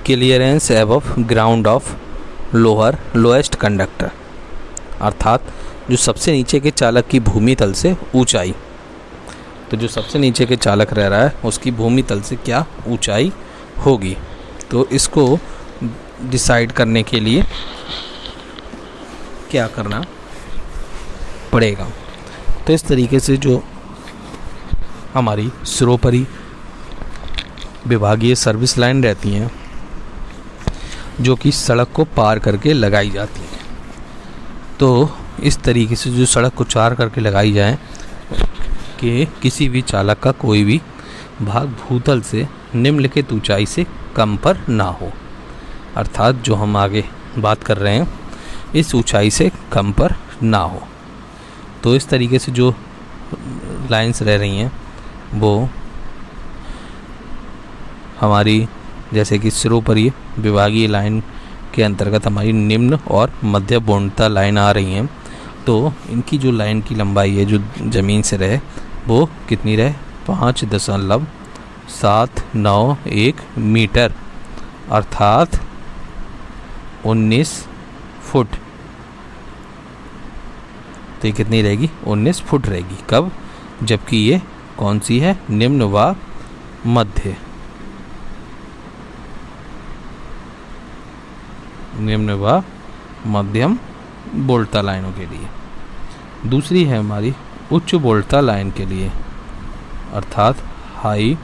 Clearance above ground of lowest conductor, अर्थात जो सबसे नीचे के चालक की भूमि तल से ऊंचाई। तो जो सबसे नीचे के चालक रह रहा है उसकी भूमि तल से क्या ऊंचाई होगी, तो इसको डिसाइड करने के लिए क्या करना पड़ेगा। तो इस तरीके से जो हमारी सिरोपरी विभागीय सर्विस लाइन रहती हैं, जो कि सड़क को पार करके लगाई जाती हैं, तो इस तरीके से जो सड़क को पार करके लगाई जाए कि किसी भी चालक का कोई भी भाग भूतल से निम्नलिखित ऊंचाई से कम पर ना हो, अर्थात जो हम आगे बात कर रहे हैं इस ऊंचाई से कम पर ना हो। तो इस तरीके से जो लाइंस रह रही हैं वो हमारी जैसे कि सिरोपरी विभागीय लाइन के अंतर्गत हमारी निम्न और मध्य पूर्णता लाइन आ रही हैं। तो इनकी जो लाइन की लंबाई है जो ज़मीन से रहे वो कितनी रहे, 5.791 मीटर, अर्थात 19 फुट। तो ये कितनी रहेगी, 19 फुट रहेगी। कब, जबकि ये कौन सी है, निम्न व मध्य, निम्न व मध्यम वोल्टता लाइनों के लिए। दूसरी है हमारी उच्च वोल्टता लाइन के लिए, अर्थात हाई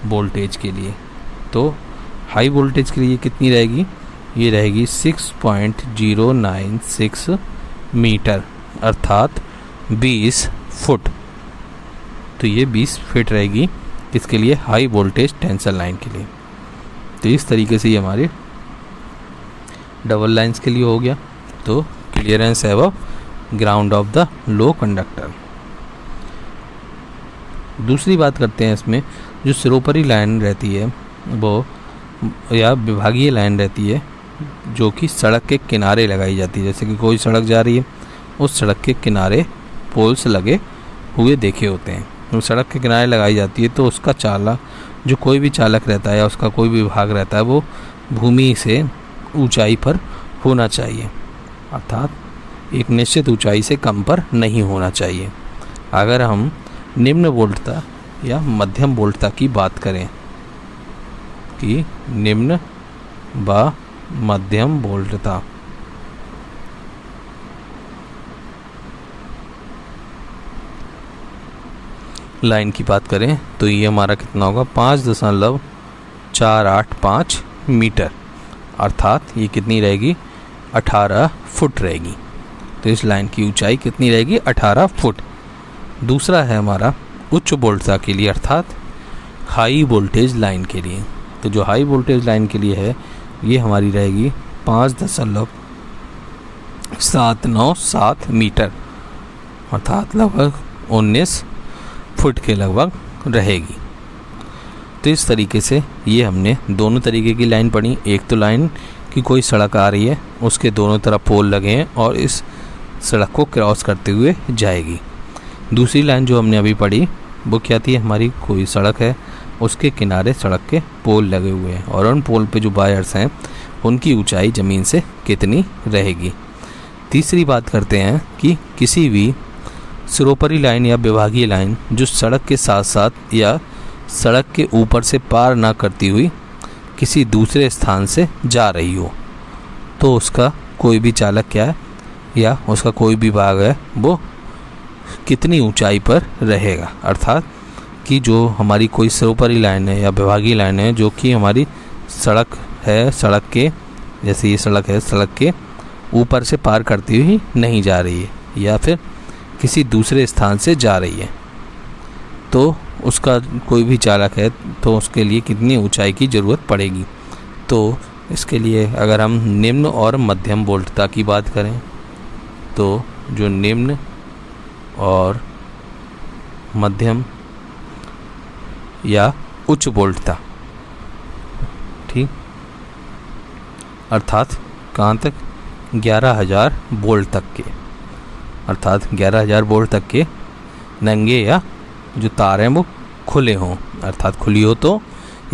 वोल्टेज के लिए। तो हाई वोल्टेज के लिए कितनी रहेगी, ये रहेगी 6.096 मीटर, अर्थात 20 फुट। तो ये 20 फीट रहेगी किसके लिए, हाई वोल्टेज टेंशन लाइन के लिए। तो इस तरीके से ये हमारी डबल लाइंस के लिए हो गया। तो clearance above ground of the low conductor. दूसरी बात करते हैं इसमें, जो सिरोपरी लाइन रहती है वो या विभागीय लाइन रहती है जो कि सड़क के किनारे लगाई जाती है। जैसे कि कोई सड़क जा रही है, उस सड़क के किनारे पोल्स लगे हुए देखे होते हैं, वो सड़क के किनारे लगाई जाती है। तो उसका चालक, जो कोई भी चालक रहता है या उसका कोई भी विभाग रहता है, वो भूमि से ऊंचाई पर होना चाहिए, अर्थात एक निश्चित ऊंचाई से कम पर नहीं होना चाहिए। अगर हम निम्न वोल्टता या मध्यम वोल्टता की बात करें कि निम्न व मध्यम वोल्टता लाइन की बात करें तो ये हमारा कितना होगा, 5.485 मीटर, अर्थात ये कितनी रहेगी, 18 फुट रहेगी। तो इस लाइन की ऊंचाई कितनी रहेगी, 18 फुट। दूसरा है हमारा उच्च वोल्टता के लिए, अर्थात हाई वोल्टेज लाइन के लिए। तो जो हाई वोल्टेज लाइन के लिए है ये हमारी रहेगी 5.797 मीटर, अर्थात लगभग 19 फुट के लगभग रहेगी। तो इस तरीके से ये हमने दोनों तरीके की लाइन पढ़ी। एक तो लाइन कि कोई सड़क आ रही है, उसके दोनों तरफ पोल लगे हैं और इस सड़क को क्रॉस करते हुए जाएगी। दूसरी लाइन जो हमने अभी पढ़ी वो क्या थी, हमारी कोई सड़क है, उसके किनारे सड़क के पोल लगे हुए हैं और उन पोल पे जो वायर्स हैं उनकी ऊंचाई ज़मीन से कितनी रहेगी। तीसरी बात करते हैं कि किसी भी सिरोपरी लाइन या विभागीय लाइन जो सड़क के साथ साथ या सड़क के ऊपर से पार ना करती हुई किसी दूसरे स्थान से जा रही हो, तो उसका कोई भी चालक क्या है या उसका कोई भी भाग है वो कितनी ऊंचाई पर रहेगा। अर्थात कि जो हमारी कोई सिरोपरी लाइन है या विभागीय लाइन है जो कि हमारी सड़क है, सड़क के जैसे ये सड़क है, सड़क के ऊपर से पार करती हुई नहीं जा रही है या फिर किसी दूसरे स्थान से जा रही है, तो उसका कोई भी चालक है तो उसके लिए कितनी ऊंचाई की ज़रूरत पड़ेगी। तो इसके लिए अगर हम निम्न और मध्यम वोल्टता की बात करें तो जो निम्न और मध्यम या उच्च वोल्टता, ठीक, अर्थात कहाँ तक, 11,000 वोल्ट तक के, अर्थात 11,000 वोल्ट तक के नंगे या जो तार हैं वो खुले हों, अर्थात खुली हो तो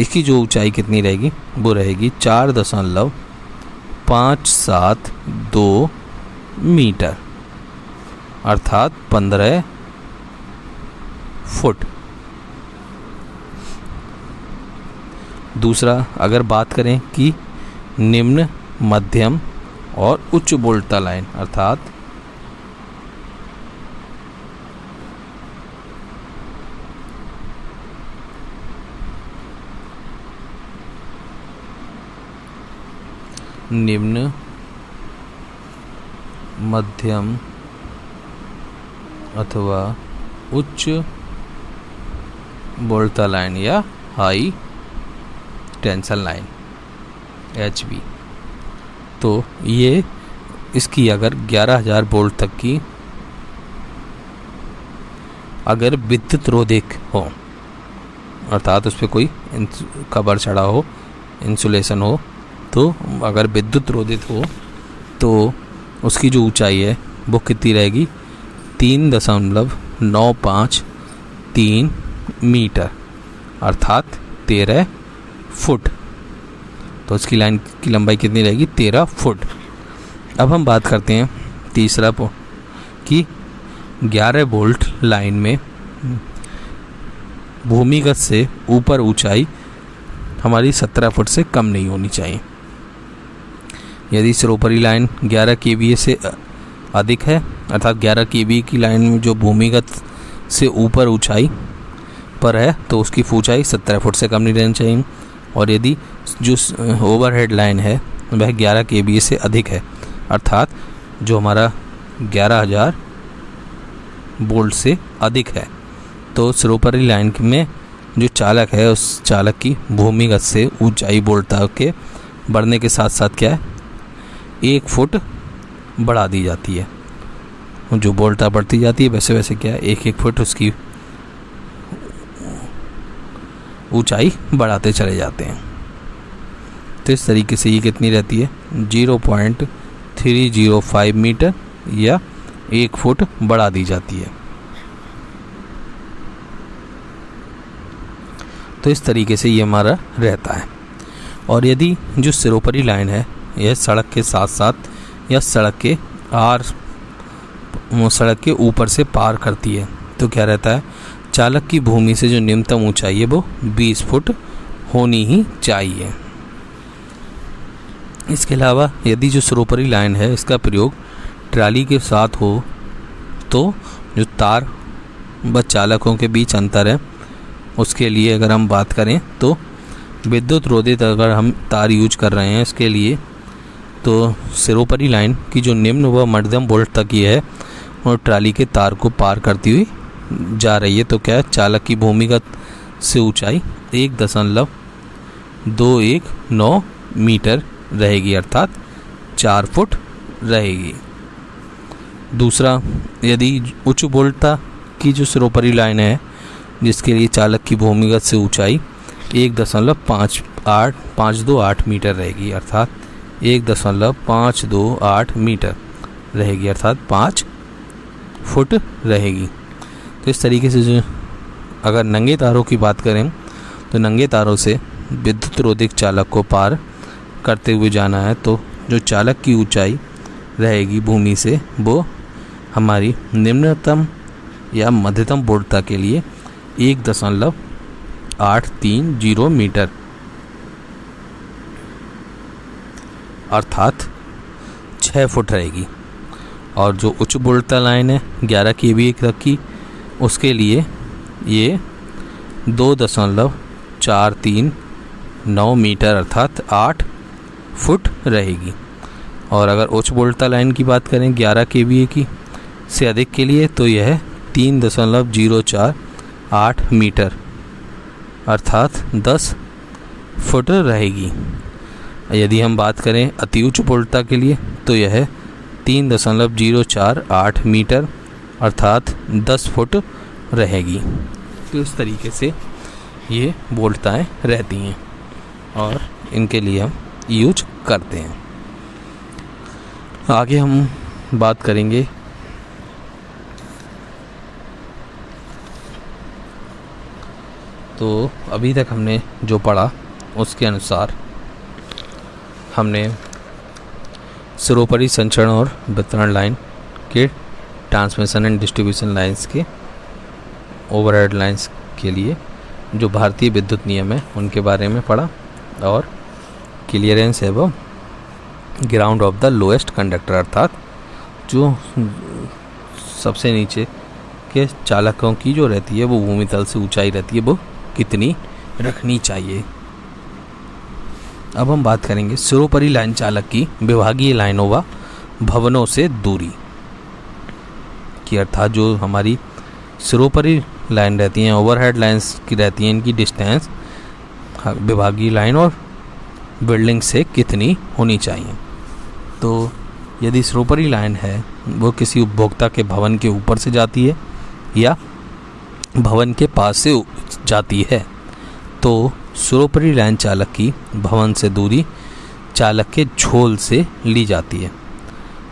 इसकी जो ऊंचाई कितनी रहेगी वो रहेगी 4.572 मीटर अर्थात 15 फुट। दूसरा अगर बात करें कि निम्न, मध्यम और उच्च बोल्टता लाइन अर्थात निम्न, मध्यम अथवा उच्च बोल्टता लाइन या हाई टेंशन लाइन HV, तो ये इसकी अगर 11,000 वोल्ट तक की अगर विद्युत रोधक हो अर्थात उस पर कोई कवर चढ़ा हो, इंसुलेशन हो, तो अगर विद्युत रोधित हो तो उसकी जो ऊंचाई है वो कितनी रहेगी 3.953 मीटर अर्थात 13 फुट। तो उसकी लाइन की लंबाई कितनी रहेगी 13 फुट। अब हम बात करते हैं तीसरा कि 11 वोल्ट लाइन में भूमिगत से ऊपर ऊंचाई हमारी 17 फुट से कम नहीं होनी चाहिए। यदि सर्वोपरि लाइन 11 kVA से अधिक है अर्थात 11 kVA की लाइन में जो भूमिगत से ऊपर ऊंचाई पर है तो उसकी ऊंचाई 17 फुट से कम नहीं रहनी चाहिए। और यदि जो ओवरहेड लाइन है वह 11 kVA से अधिक है अर्थात जो हमारा 11,000 वोल्ट से अधिक है तो सर्वोपरि लाइन में जो चालक है उस चालक की भूमिगत से ऊंचाई बोल्टता के बढ़ने के साथ साथ क्या है 1 फुट बढ़ा दी जाती है। जो बोल्टता बढ़ती जाती है वैसे वैसे क्या है 1-1 फुट उसकी ऊंचाई बढ़ाते चले जाते हैं। तो इस तरीके से ये कितनी रहती है 0.305 मीटर या 1 फुट बढ़ा दी जाती है। तो इस तरीके से ये हमारा रहता है। और यदि जो सर्वोपरि लाइन है यह सड़क के साथ साथ या सड़क के ऊपर से पार करती है तो क्या रहता है चालक की भूमि से जो न्यूनतम ऊंचाई है वो 20 फुट होनी ही चाहिए। इसके अलावा यदि जो सर्वोपरि लाइन है इसका प्रयोग ट्राली के साथ हो तो जो तार व चालकों के बीच अंतर है उसके लिए अगर हम बात करें तो विद्युत रोधित अगर हम तार यूज कर रहे हैं इसके लिए तो सर्वोपरि लाइन की जो निम्न व मध्यम वोल्ट तक की है और ट्राली के तार को पार करती हुई जा रही है तो क्या है चालक की भूमिगत से ऊंचाई 1.219 मीटर रहेगी अर्थात 4 फुट रहेगी। दूसरा यदि उच्च वोल्टता की जो सर्वोपरि लाइन है जिसके लिए चालक की भूमिगत से ऊंचाई 1.528 मीटर रहेगी अर्थात 1.528 मीटर रहेगी अर्थात 5 फुट रहेगी। तो इस तरीके से जो अगर नंगे तारों की बात करें तो नंगे तारों से विद्युत रोधक चालक को पार करते हुए जाना है तो जो चालक की ऊंचाई रहेगी भूमि से वो हमारी निम्नतम या मध्यतम वोल्टता के लिए 1.830 मीटर अर्थात 6 फुट रहेगी। और जो उच्च वोल्टता लाइन है 11 kVA तक की उसके लिए ये 2.439 मीटर अर्थात 8 फुट रहेगी। और अगर उच्च वोल्टता लाइन की बात करें 11 kVA की से अधिक के लिए तो यह 3.048 मीटर अर्थात 10 फुट रहेगी। यदि हम बात करें अति उच्च वोल्टता के लिए तो यह 3.048 मीटर अर्थात 10 फुट रहेगी। तो इस तरीके से ये वोल्टताएँ रहती हैं और इनके लिए हम यूज करते हैं। आगे हम बात करेंगे तो अभी तक हमने जो पढ़ा उसके अनुसार हमने सर्वोपरि संचरण और वितरण लाइन के ट्रांसमिशन एंड डिस्ट्रीब्यूशन लाइंस के ओवरहेड लाइंस के लिए जो भारतीय विद्युत नियम है उनके बारे में पढ़ा, और क्लियरेंस एवं ground of the lowest conductor, अर्थात जो सबसे नीचे के चालकों की जो रहती है वो भूमि तल से ऊंचाई रहती है वो कितनी रखनी चाहिए। अब हम बात करेंगे सर्वोपरि लाइन चालक की विभागीय लाइनों व भवनों से दूरी की, अर्थात जो हमारी सर्वोपरि लाइन रहती हैं, ओवरहेड लाइंस की रहती हैं, इनकी डिस्टेंस विभागीय लाइन और बिल्डिंग से कितनी होनी चाहिए। तो यदि सर्वोपरि लाइन है वो किसी उपभोक्ता के भवन के ऊपर से जाती है या भवन के पास से जाती है तो सर्वोपरि लाइन चालक की भवन से दूरी चालक के झोल से ली जाती है,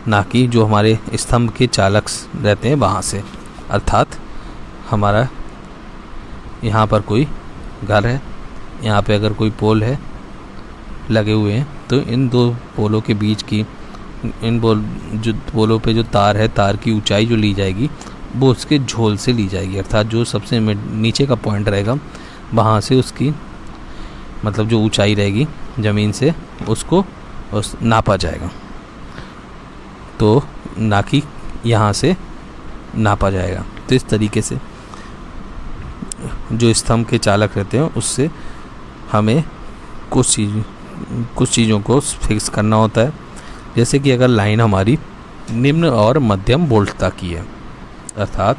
ना कि जो हमारे स्तंभ के चालक रहते हैं वहाँ से। अर्थात हमारा यहाँ पर कोई घर है, यहाँ पे अगर कोई पोल है लगे हुए हैं तो इन दो पोलों के बीच की जो पोलों पे जो तार है, तार की ऊंचाई जो ली जाएगी वो उसके झोल से ली जाएगी, अर्थात जो सबसे नीचे का पॉइंट रहेगा वहाँ से उसकी मतलब जो ऊंचाई रहेगी ज़मीन से उसको नापा जाएगा, तो ना कि यहाँ से नापा जाएगा। तो इस तरीके से जो स्तंभ के चालक रहते हैं उससे हमें कुछ चीज़ों को फिक्स करना होता है, जैसे कि अगर लाइन हमारी निम्न और मध्यम वोल्टता की है, अर्थात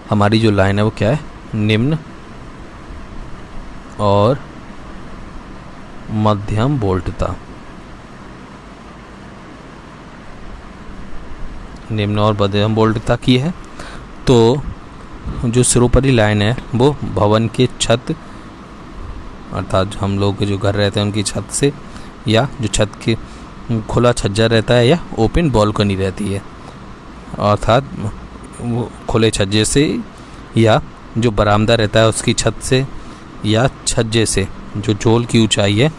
हमारी जो लाइन है वो क्या है, निम्न और मध्यम वोल्टता, निम्न और मध्यम वोल्टता की है, तो जो सर्वोपरि लाइन है वो भवन के छत, अर्थात हम लोग के जो घर रहते हैं उनकी छत से, या जो छत के खुला छज्जा रहता है या ओपन बालकनी रहती है, अर्थात वो खुले छज्जे से, या जो बरामदा रहता है उसकी छत से या छज्जे से जो झोल की ऊंचाई है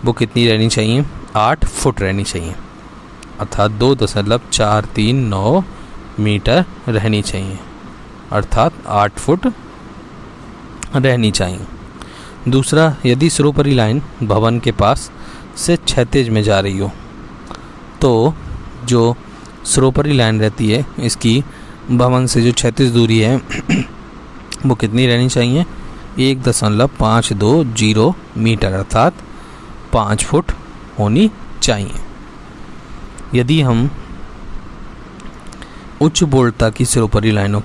वो कितनी रहनी चाहिए, 8 फुट रहनी चाहिए, अर्थात 2.439 मीटर रहनी चाहिए, अर्थात 8 फुट रहनी चाहिए। दूसरा, यदि सर्वोपरि लाइन भवन के पास से क्षैतिज में जा रही हो तो जो सर्वोपरि लाइन रहती है इसकी भवन से जो क्षैतिज दूरी है वो कितनी रहनी चाहिए, 1.520 मीटर, अर्थात 5 फुट होनी चाहिए। यदि हम उच्च वोल्टता की सर्वोपरि लाइनों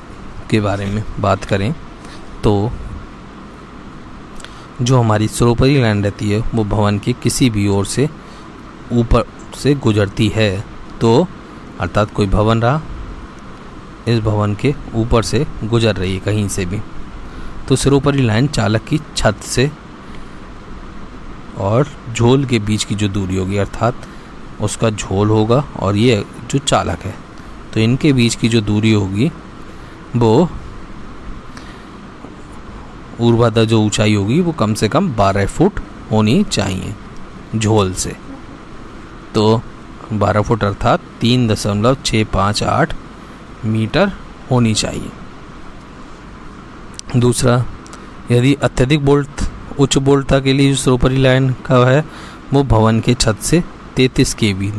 के बारे में बात करें तो जो हमारी सर्वोपरि लाइन रहती है वो भवन के किसी भी ओर से ऊपर से गुजरती है, तो अर्थात कोई भवन रहा, इस भवन के ऊपर से गुजर रही है कहीं से भी, तो सर्वोपरि लाइन चालक की छत से और झोल के बीच की जो दूरी होगी, अर्थात उसका झोल होगा और ये जो चालक है, तो इनके बीच की जो दूरी होगी वो ऊर्ध्वाधर जो ऊंचाई होगी वो कम से कम 12 फुट होनी चाहिए झोल से, तो 12 फुट अर्थात 3.658 मीटर होनी चाहिए। दूसरा, यदि अत्यधिक उच्च वोल्टता के लिए जो सर्वोपरि लाइन का है वो भवन के छत से 33 kV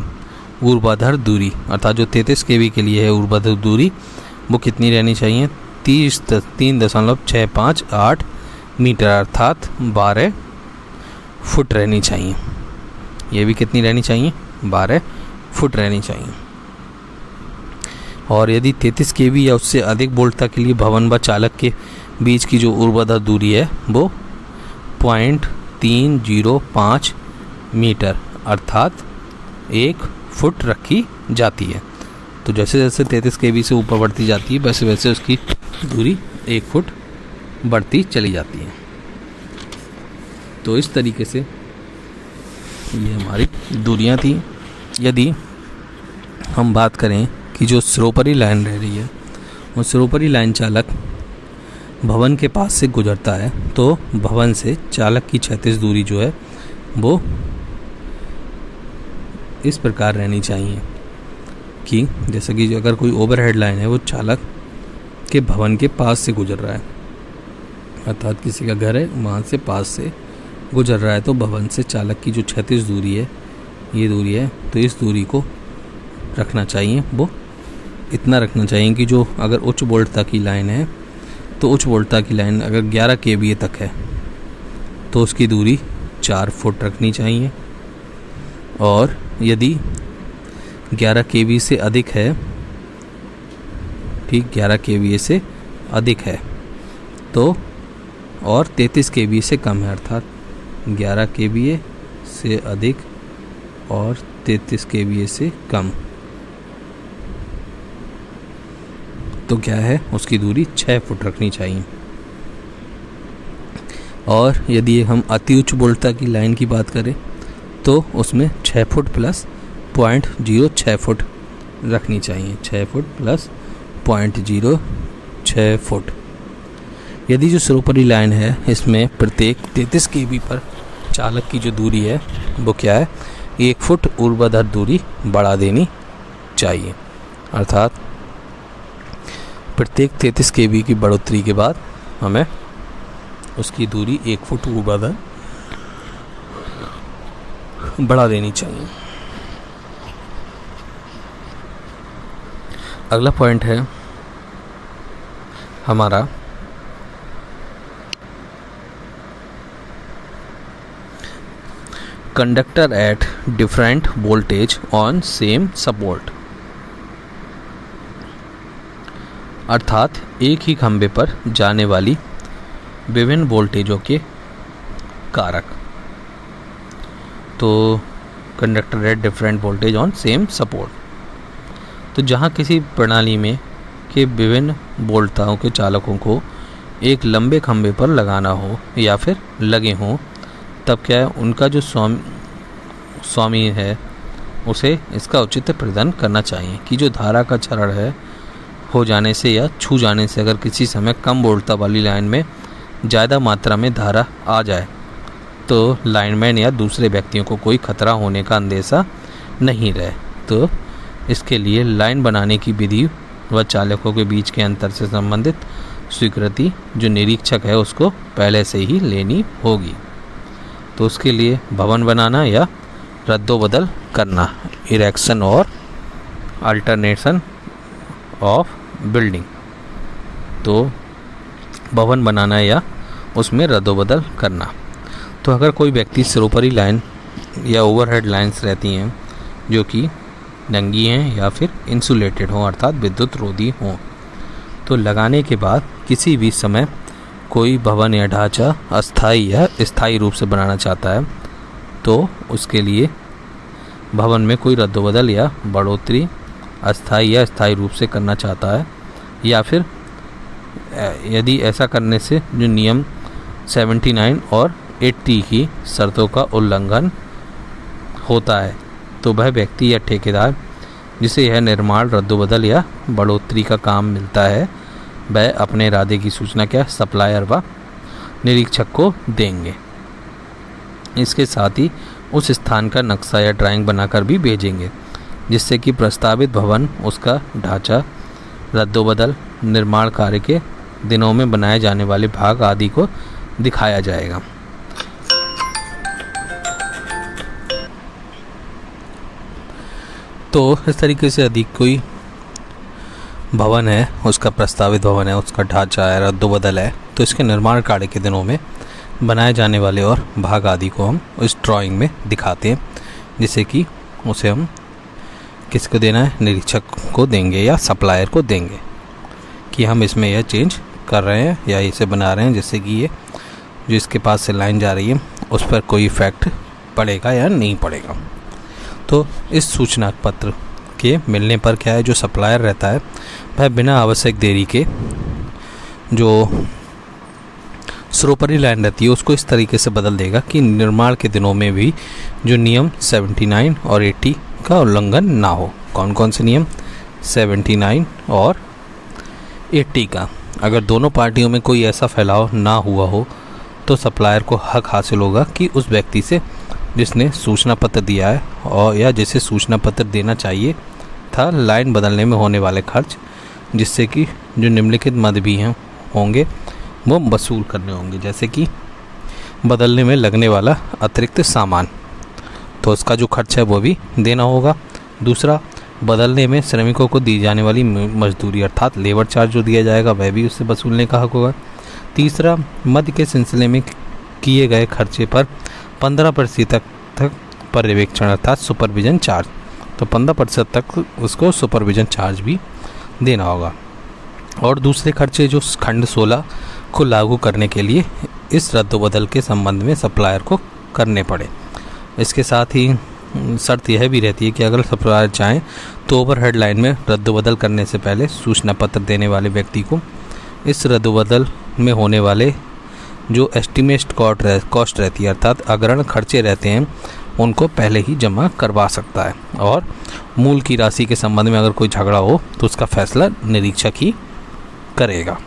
ऊर्ध्वाधर दूरी, अर्थात जो 33 kV के लिए है ऊर्ध्वाधर दूरी वो कितनी रहनी चाहिए, 3.658 मीटर, अर्थात 12 फुट रहनी चाहिए। ये भी कितनी रहनी चाहिए, 12 फुट रहनी चाहिए। और यदि 33 kV या उससे अधिक वोल्टता के लिए भवन व चालक के बीच की जो ऊर्ध्वाधर दूरी है वो 0.305 मीटर, अर्थात 1 फुट रखी जाती है। तो जैसे जैसे 33 kV से ऊपर बढ़ती जाती है वैसे वैसे उसकी दूरी 1 फुट बढ़ती चली जाती है। तो इस तरीके से ये हमारी दूरियां थी। यदि हम बात करें कि जो सर्वोपरि लाइन रह रही है वो सर्वोपरि लाइन चालक भवन के पास से गुजरता है तो भवन से चालक की क्षैतिज दूरी जो है वो इस प्रकार रहनी चाहिए कि जैसे कि अगर कोई ओवरहेड लाइन है वो चालक के भवन के पास से गुजर रहा है, अर्थात किसी का घर है वहाँ से पास से गुजर रहा है, तो भवन से चालक की जो क्षैतिज दूरी है, ये दूरी है, तो इस दूरी को रखना चाहिए, वो इतना रखना चाहिए कि जो अगर उच्च वोल्टता की लाइन है तो उच्च वोल्टता की लाइन अगर 11 kVA तक है तो उसकी दूरी 4 फुट रखनी चाहिए, और यदि 11 kV से अधिक है, ठीक 11 kVA से अधिक है तो, और 33 kVA से कम है, अर्थात 11 kVA से अधिक और 33 kVA से कम, तो क्या है उसकी दूरी 6 फुट रखनी चाहिए। और यदि हम अति उच्च वोल्टता की लाइन की बात करें तो उसमें 6 फुट प्लस 0.06 फुट रखनी चाहिए, 6 फुट प्लस 0.06 फुट। यदि जो सर्वोपरि लाइन है इसमें प्रत्येक 33 kV पर चालक की जो दूरी है वो क्या है, 1 फुट ऊर्ध्वाधर दूरी बढ़ा देनी चाहिए, अर्थात प्रत्येक 33 kV की बढ़ोतरी के बाद हमें उसकी दूरी 1 फुट ऊर्ध्वाधर बढ़ा देनी चाहिए। अगला पॉइंट है हमारा conductor at different voltage on same support, अर्थात एक ही खंभे पर जाने वाली विभिन्न वोल्टेजों के कारक। तो conductor at different voltage on same support, तो जहाँ किसी प्रणाली में के विभिन्न वोल्टताओं के चालकों को एक लंबे खंभे पर लगाना हो या फिर लगे हों, तब क्या है उनका जो स्वामी है उसे इसका उचित प्रदान करना चाहिए कि जो धारा का क्षरण है हो जाने से या छू जाने से अगर किसी समय कम वोल्टता वाली लाइन में ज़्यादा मात्रा में धारा आ जाए तो लाइनमैन या दूसरे व्यक्तियों को कोई खतरा होने का अंदेशा नहीं रहे। तो इसके लिए लाइन बनाने की विधि व चालकों के बीच के अंतर से संबंधित स्वीकृति जो निरीक्षक है उसको पहले से ही लेनी होगी। तो उसके लिए भवन बनाना या रद्दोबदल करना, इरेक्शन और अल्टरनेशन ऑफ बिल्डिंग, तो भवन बनाना या उसमें रद्दोबदल करना। तो अगर कोई व्यक्ति सर्वोपरि लाइन या ओवरहेड लाइंस रहती हैं जो कि नंगी हैं या फिर इंसुलेटेड हों, अर्थात विद्युत रोधी हों, तो लगाने के बाद किसी भी समय कोई भवन या ढांचा अस्थायी या स्थायी रूप से बनाना चाहता है तो उसके लिए भवन में कोई रद्दोबदल या बढ़ोतरी अस्थायी या स्थायी रूप से करना चाहता है, या फिर यदि ऐसा करने से जो नियम 79 और 80 की शर्तों का उल्लंघन होता है तो वह व्यक्ति या ठेकेदार जिसे यह निर्माण रद्दोबदल या बढ़ोतरी का काम मिलता है वह अपने इरादे की सूचना क्या सप्लायर व निरीक्षक को देंगे। इसके साथ ही उस स्थान का नक्शा या ड्राइंग बनाकर भी भेजेंगे जिससे कि प्रस्तावित भवन, उसका ढांचा, रद्दोबदल, निर्माण कार्य के दिनों में बनाए जाने वाले भाग आदि को दिखाया जाएगा। तो इस तरीके से यदि कोई भवन है, उसका प्रस्तावित भवन है, उसका ढांचा है, रद्दोबदल है, तो इसके निर्माण कार्य के दिनों में बनाए जाने वाले और भाग आदि को हम इस ड्राइंग में दिखाते हैं, जिससे कि उसे हम किसको देना है, निरीक्षक को देंगे या सप्लायर को देंगे कि हम इसमें यह चेंज कर रहे हैं या इसे बना रहे हैं, जिससे कि ये जो इसके पास से लाइन जा रही है उस पर कोई इफेक्ट पड़ेगा या नहीं पड़ेगा। तो इस सूचना पत्र के मिलने पर क्या है, जो सप्लायर रहता है वह बिना आवश्यक देरी के जो सर्वोपरि लाइन रहती है उसको इस तरीके से बदल देगा कि निर्माण के दिनों में भी जो नियम 79 और 80 का उल्लंघन ना हो। कौन कौन से नियम? 79 और 80 का, अगर दोनों पार्टियों में कोई ऐसा फैलाव ना हुआ हो तो सप्लायर को हक हासिल होगा कि उस व्यक्ति से जिसने सूचना पत्र दिया है और या जिसे सूचना पत्र देना चाहिए था लाइन बदलने में होने वाले खर्च, जिससे कि जो निम्नलिखित मद भी हैं होंगे वो वसूल करने होंगे, जैसे कि बदलने में लगने वाला अतिरिक्त सामान, तो उसका जो खर्च है वो भी देना होगा। दूसरा, बदलने में श्रमिकों को दी जाने वाली मजदूरी अर्थात लेबर चार्ज जो दिया जाएगा वह भी उससे वसूलने का हक होगा। तीसरा, मद के सिलसिले में किए गए खर्चे पर 15% तक पर्यवेक्षण अर्थात सुपरविजन चार्ज, तो 15% तक उसको सुपरविजन चार्ज भी देना होगा। और दूसरे खर्चे जो खंड 16 को लागू करने के लिए इस रद्द-बदल के संबंध में सप्लायर को करने पड़े। इसके साथ ही शर्त यह भी रहती है कि अगर सप्लायर चाहें तो ओवरहेड लाइन में रद्द-बदल करने से पहले सूचना पत्र देने वाले व्यक्ति को इस रद्द-बदल में होने वाले जो एस्टिमेट कॉस्ट रहती है अर्थात अग्रहण खर्चे रहते हैं उनको पहले ही जमा करवा सकता है। और मूल की राशि के संबंध में अगर कोई झगड़ा हो तो उसका फैसला निरीक्षक ही करेगा।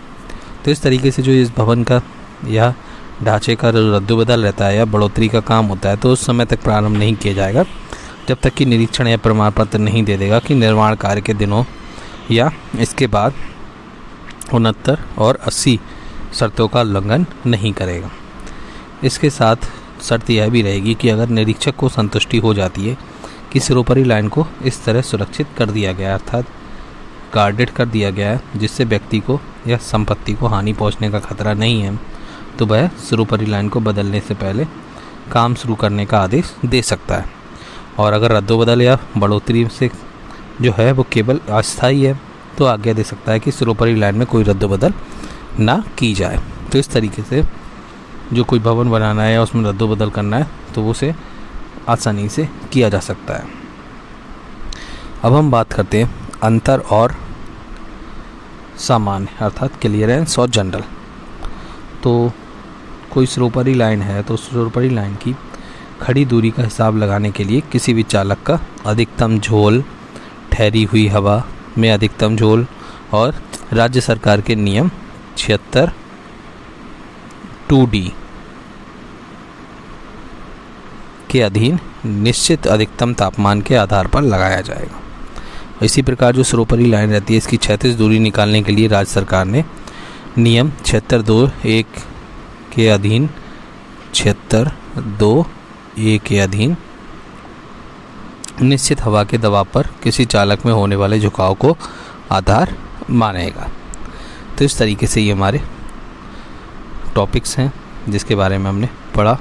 तो इस तरीके से जो इस भवन का या ढांचे का रद्द-बदल रहता है या बढ़ोतरी का काम होता है तो उस समय तक प्रारंभ नहीं किया जाएगा जब तक कि निरीक्षण या प्रमाण पत्र नहीं दे देगा कि निर्माण कार्य के दिनों या इसके बाद 69 और 80 शर्तों का उल्लंघन नहीं करेगा। इसके साथ शर्त यह भी रहेगी कि अगर निरीक्षक को संतुष्टि हो जाती है कि सिरोपरी लाइन को इस तरह सुरक्षित कर दिया गया अर्थात गार्डेड कर दिया गया है जिससे व्यक्ति को या संपत्ति को हानि पहुंचने का खतरा नहीं है, तो वह सिरोपरी लाइन को बदलने से पहले काम शुरू करने का आदेश दे सकता है। और अगर रद्द-बदल या बढ़ोतरी से जो है वो केवल अस्थायी है तो आज्ञा दे सकता है कि सिरोपरी लाइन में कोई रद्द-बदल ना की जाए। तो इस तरीके से जो कोई भवन बनाना है या उसमें रद्द-बदल करना है तो वो उसे आसानी से किया जा सकता है। अब हम बात करते हैं अंतर और सामान्य अर्थात क्लियरेंस और जनरल। तो कोई सिरोपरी लाइन है तो सिरोपरी लाइन की खड़ी दूरी का हिसाब लगाने के लिए किसी भी चालक का अधिकतम झोल, ठहरी हुई हवा में अधिकतम झोल और राज्य सरकार के नियम 76 2D के अधीन निश्चित अधिकतम तापमान के आधार पर लगाया जाएगा। इसी प्रकार जो सिरोपरी लाइन रहती है इसकी क्षैतिज दूरी निकालने के लिए राज्य सरकार ने नियम 76(2)(a) के अधीन 76(2)(a) के अधीन निश्चित हवा के दबाव पर किसी चालक में होने वाले झुकाव को आधार मानेगा। तो इस तरीके से ये हमारे टॉपिक्स हैं जिसके बारे में हमने पढ़ा।